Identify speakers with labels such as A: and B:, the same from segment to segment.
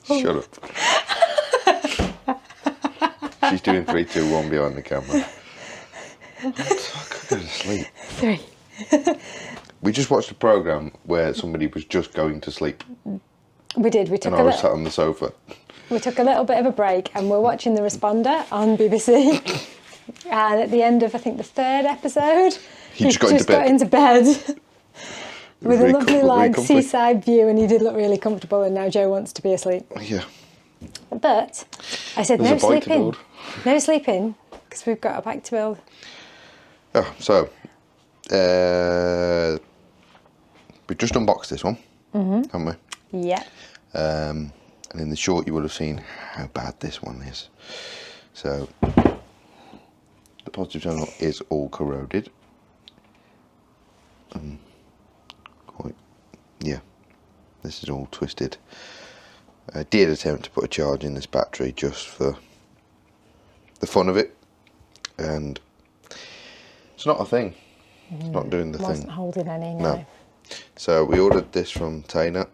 A: Shut up. She's doing 3, 2, 1 behind the camera. What the fuck? I go to sleep.
B: 3.
A: We just watched a programme where somebody was just going to sleep.
B: We did.
A: And I was sat on the sofa.
B: We took a little bit of a break and we're watching The Responder on BBC. And at the end of, I think, the 3rd episode,
A: he just got into
B: bed with a lovely,
A: really
B: seaside view, and he did look really comfortable. And now Joe wants to be asleep.
A: Yeah.
B: But I said,
A: There's
B: no sleeping. No sleeping, because we've got a bike to build.
A: Oh, so we've just unboxed this one, haven't we?
B: Yeah.
A: And in the short, you would have seen how bad this one is. So the positive channel is all corroded. Yeah, this is all twisted. I did attempt to put a charge in this battery just for the fun of it, and it's not a thing. It's not doing the thing.
B: Wasn't holding any, no.
A: So we ordered this from Tainer.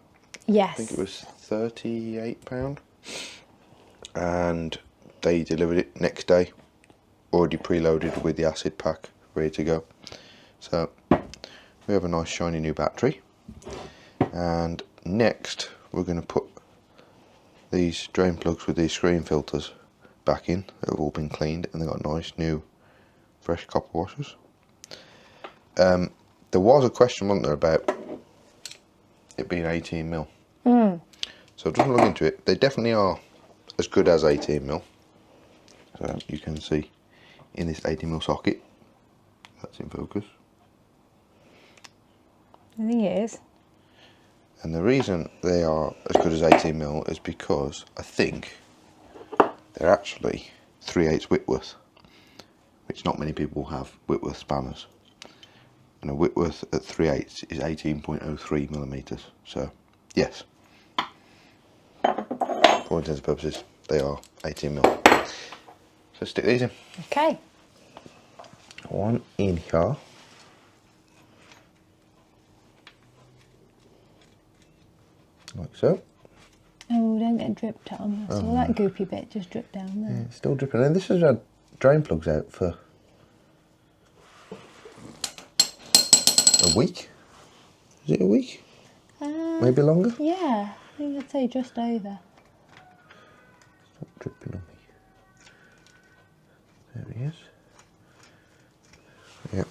B: Yes.
A: I think it was £38, and they delivered it next day, already preloaded with the acid pack, ready to go. So we have a nice shiny new battery, and next we're going to put these drain plugs with these screen filters back in that have all been cleaned, and they've got nice new fresh copper washers. There was a question, wasn't there, about it being 18mm. So just look into it. They definitely are as good as 18mm. So you can see in this 18mm socket, that's in focus.
B: I think it is.
A: And the reason they are as good as 18mm is because I think they're actually 3/8 Whitworth, which not many people have Whitworth spanners. And a Whitworth at 3/8 is 18.03mm. So yes, for all intents and purposes, they are 18mm. So stick these in.
B: Okay.
A: One in here. Like so.
B: Oh, don't get dripped on. So all that goopy bit just dripped down there.
A: Yeah, it's still dripping. And this has had drain plugs out for a week. Is it a week? Maybe longer?
B: Yeah, I think I'd say just over.
A: Stop dripping on me. There he is. Yeah.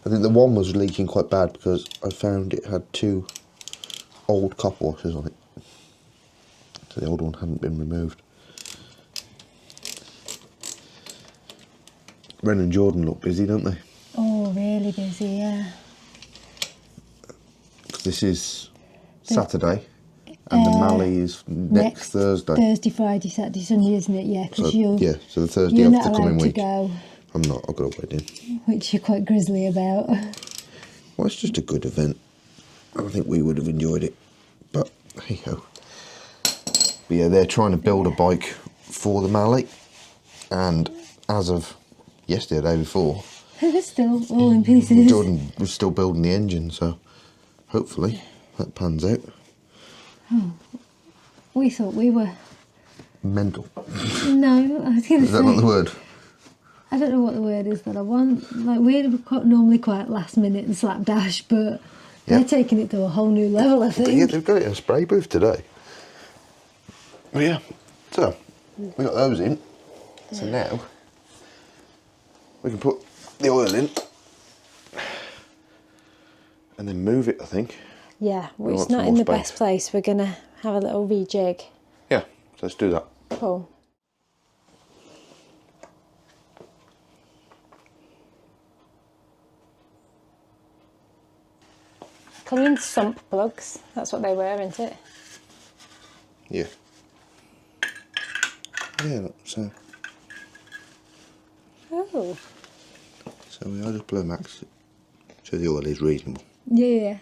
A: I think the one was leaking quite bad because I found it had 2 old copper washers on it. So the old one hadn't been removed. Wren and Jordan look busy, don't they?
B: Oh, really busy, yeah.
A: This is Saturday, and the Mally is next Thursday.
B: Thursday, Friday, Saturday, Sunday, isn't it? Yeah, because
A: so the Thursday
B: you're
A: of the coming week.
B: To go,
A: I'm not. I've got a wedding,
B: which you're quite grizzly about.
A: Well, it's just a good event. I think we would have enjoyed it, but hey ho. But yeah, they're trying to build a bike for the Mally, and as of yesterday, the day before,
B: they're still all in pieces.
A: Jordan was still building the engine, so hopefully that pans out.
B: Oh, we thought we were
A: mental.
B: No, I was going to say.
A: Is that not the word?
B: I don't know what the word is that I want. Like, we're normally quite last minute and slapdash, but they're taking it to a whole new level, I think.
A: Yeah, they've got it in a spray booth today. But yeah, so we got those in. So now we can put the oil in and then move it, I think.
B: Yeah, well, it's not in the best place. We're going to have a little rejig.
A: Yeah, so let's do that.
B: Cool. Clean sump plugs. That's what they were, isn't it?
A: Yeah. Yeah, so.
B: Oh.
A: So we are just blow max, so the oil is reasonable.
B: Yeah.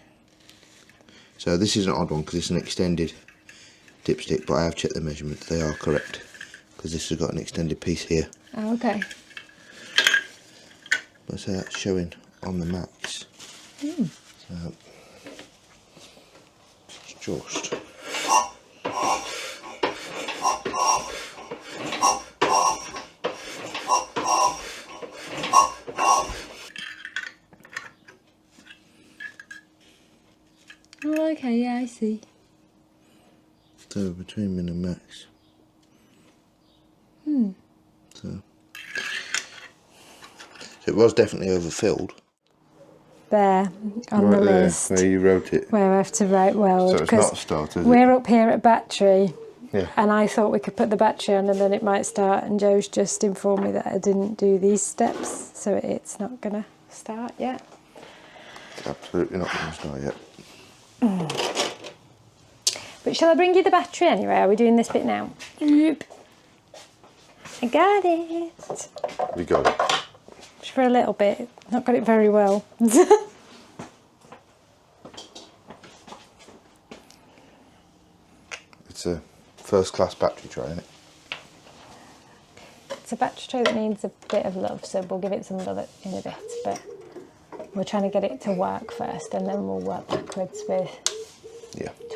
A: So this is an odd one because it's an extended dipstick, but I have checked the measurements, they are correct. Because this has got an extended piece here.
B: Oh, okay.
A: But so that's showing on the max.
B: Mm.
A: So it's just
B: Oh, okay, yeah, I see.
A: So between min and max. So it was definitely overfilled.
B: There, on the
A: There,
B: list.
A: where you wrote it.
B: Where I have to write weld.
A: So it's not start, is it?
B: We're up here at battery.
A: Yeah.
B: And I thought we could put the battery on and then it might start, and Joe's just informed me that I didn't do these steps, so it's not going to start yet.
A: It's absolutely not going to start yet.
B: But shall I bring you the battery anyway? Are we doing this bit now? Yep. I got it.
A: We got it.
B: Just for a little bit. Not got it very well.
A: It's a first class battery tray, isn't it?
B: It's a battery tray that needs a bit of love, so we'll give it some love in a bit, but we're trying to get it to work first and then we'll work backwards with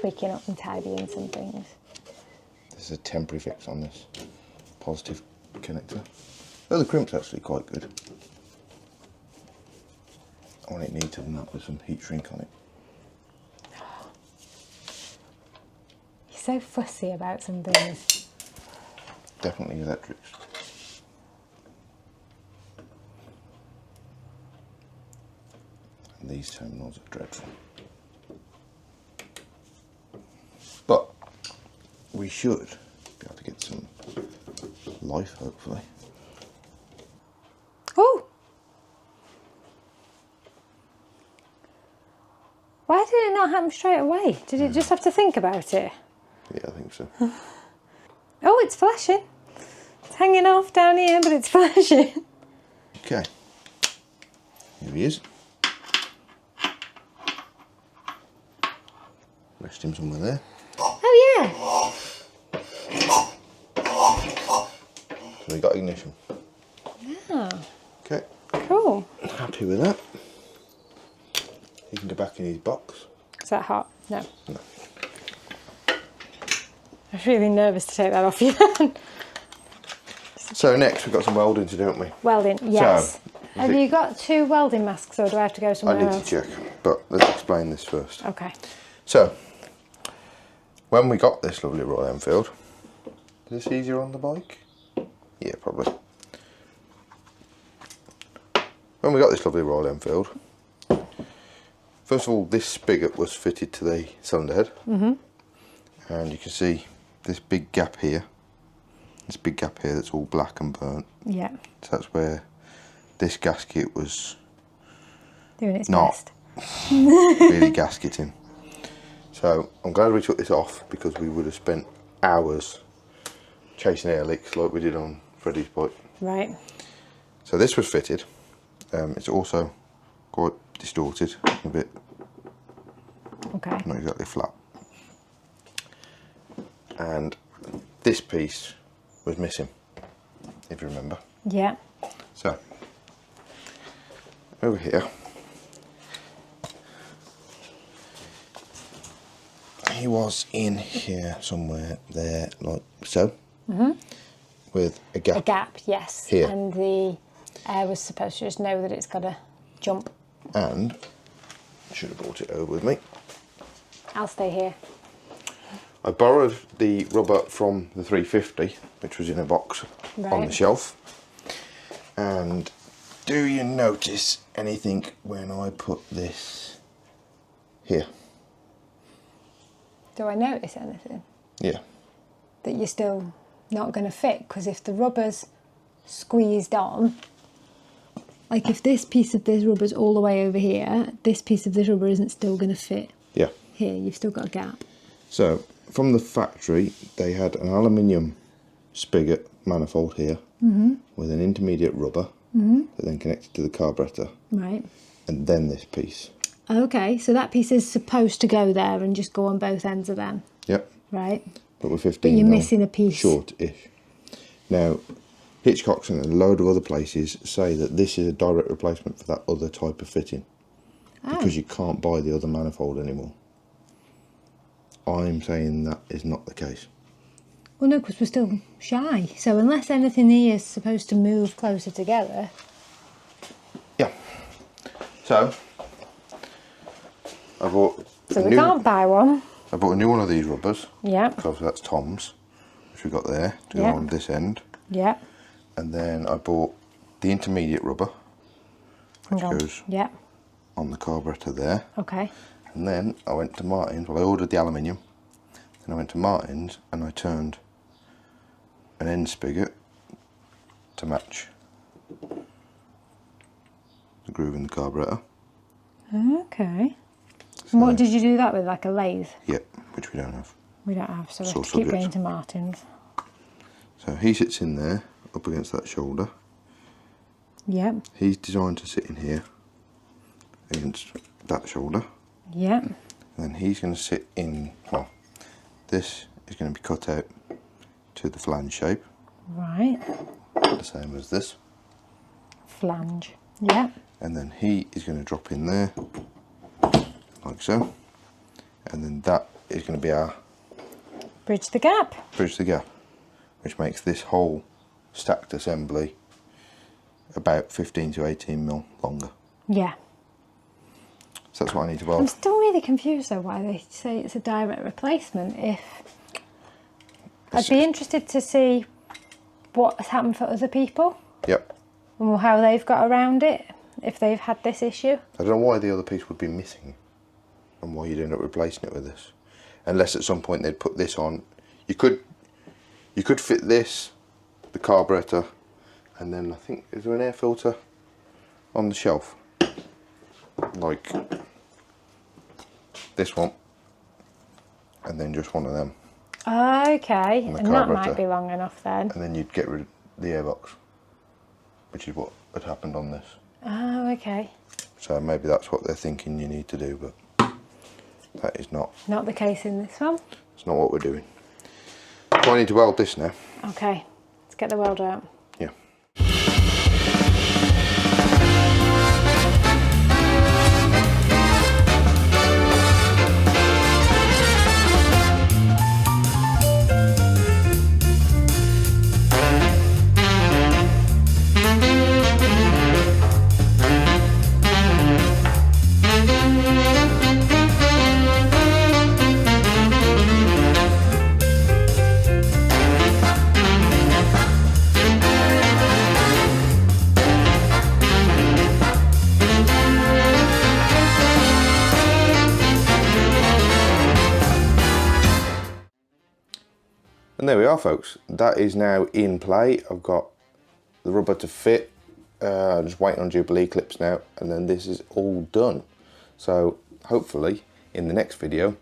B: tweaking up and tidying some things.
A: This is a temporary fix on this positive connector. Oh, the crimp's actually quite good. I want it neater than that with some heat shrink on it.
B: You're so fussy about some things.
A: Definitely electrics. And these terminals are dreadful. But we should be able to get some life, hopefully.
B: Oh! Why did it not happen straight away? Did it just have to think about it?
A: Yeah, I think so.
B: Oh, it's flashing. It's hanging off down here, but it's flashing.
A: Okay. Here he is. Rest him somewhere there.
B: Oh,
A: So we got ignition.
B: yeah.
A: Okay.
B: Cool.
A: Happy with that. He can go back in his box.
B: Is that hot? No.
A: No.
B: I was really nervous to take that off you.
A: So next we've got some welding to do, haven't we?
B: Welding, yes.
A: So,
B: Have you got 2 welding masks or do I have to go somewhere
A: I need
B: else?
A: to check, but let's explain this first.
B: Okay.
A: So, when we got this lovely Royal Enfield, is this easier on the bike? Yeah, probably. When we got this lovely Royal Enfield, first of all, this spigot was fitted to the cylinder head. And you can see this big gap here. This big gap here that's all black and burnt.
B: Yeah.
A: So that's where this gasket was
B: Doing its
A: not
B: best.
A: really gasketing. So I'm glad we took this off because we would have spent hours chasing air leaks like we did on Freddie's bike.
B: Right.
A: So this was fitted. It's also quite distorted, a bit,
B: Okay.
A: not exactly flat. And this piece was missing, if you remember.
B: Yeah.
A: So, over here, he was in here somewhere there, like so, with a gap.
B: A gap, yes.
A: Here.
B: And the air was supposed to just know that it's got to jump.
A: And, should have brought it over with me,
B: I'll stay here.
A: I borrowed the rubber from the 350, which was in a box on the
B: Right.
A: shelf. And do you notice anything when I put this here?
B: Do I notice anything
A: Yeah.
B: that you're still not going to fit? Because if the rubber's squeezed on, like if this piece of this rubber's all the way over here, this piece of this rubber isn't still going to fit
A: Yeah.
B: here. You've still got a gap.
A: So, from the factory, they had an aluminium spigot manifold here with an intermediate rubber that then connected to the carburetor,
B: Right.
A: and then this piece.
B: Okay, so that piece is supposed to go there and just go on both ends of them.
A: Yep.
B: Right.
A: But we're 15
B: But you're
A: mil
B: missing a piece.
A: short-ish. Now, Hitchcock's and a load of other places say that this is a direct replacement for that other type of fitting because you can't buy the other manifold anymore. I'm saying that is not the case.
B: Well, no, because we're still shy. So unless anything here is supposed to move closer together.
A: Yeah. So, I bought
B: So we can't buy one.
A: I bought a new one of these rubbers.
B: Yeah.
A: Because that's Tom's, which we got there to go
B: Yeah.
A: on this end.
B: Yeah.
A: And then I bought the intermediate rubber, which goes on the carburetor there.
B: Okay.
A: And then I went to Martin's. Well, I ordered the aluminium. Then I went to Martin's and I turned an end spigot to match the groove in the carburetor.
B: Okay. So, and what did you do that with, like a lathe?
A: Yep, which we don't have.
B: We don't have, so we
A: It's
B: have
A: all
B: to keep
A: subject.
B: going to Martin's.
A: So he sits in there, up against that shoulder.
B: Yep.
A: He's designed to sit in here, against that shoulder.
B: Yep.
A: And then he's going to sit in, well, this is going to be cut out to the flange shape.
B: Right.
A: The same as this.
B: Flange. Yep.
A: And then he is going to drop in there, like so. And then that is going to be our
B: Bridge the gap.
A: bridge the gap, which makes this whole stacked assembly about 15 to 18 mil longer.
B: Yeah.
A: So that's what I need to
B: I'm
A: weld.
B: still really confused though why they say it's a direct replacement. I'd be interested to see what has happened for other people
A: Yep.
B: and how they've got around it, if they've had this issue.
A: I don't know why the other piece would be missing and why you'd end up replacing it with this. Unless at some point they'd put this on. You could fit this, the carburetor, and then I think, is there an air filter on the shelf? Like this one, and then just one of them.
B: Okay,
A: And the
B: and that
A: carburetor.
B: might be long enough then.
A: And then you'd get rid of the airbox, which is what had happened on this.
B: Oh, okay.
A: So maybe that's what they're thinking you need to do, but that is not.
B: Not the case in this one.
A: It's not what we're doing. So I need to weld this now.
B: Okay, let's get the welder out.
A: Yeah. And there we are, folks. That is now in play. I've got the rubber to fit. I'm just waiting on Jubilee clips now, and then this is all done. So hopefully in the next video,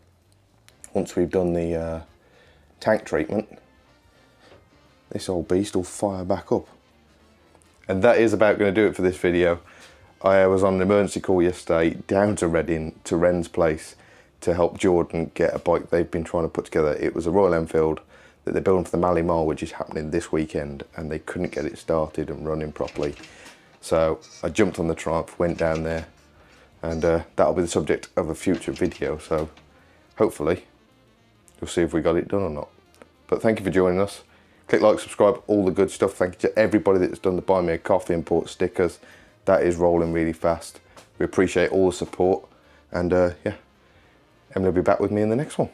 A: once we've done the tank treatment, this old beast will fire back up. And that is about going to do it for this video. I was on an emergency call yesterday down to Reading, to Wren's place, to help Jordan get a bike they've been trying to put together. It was a Royal Enfield that they're building for the Mali Mile, which is happening this weekend, and they couldn't get it started and running properly. So I jumped on the Triumph, went down there, and that'll be the subject of a future video. So hopefully you'll see if we got it done or not. But thank you for joining us. Click like, subscribe, all the good stuff. Thank you to everybody that's done the Buy Me a Coffee and bought stickers. That is rolling really fast. We appreciate all the support, and yeah, Emily will be back with me in the next one.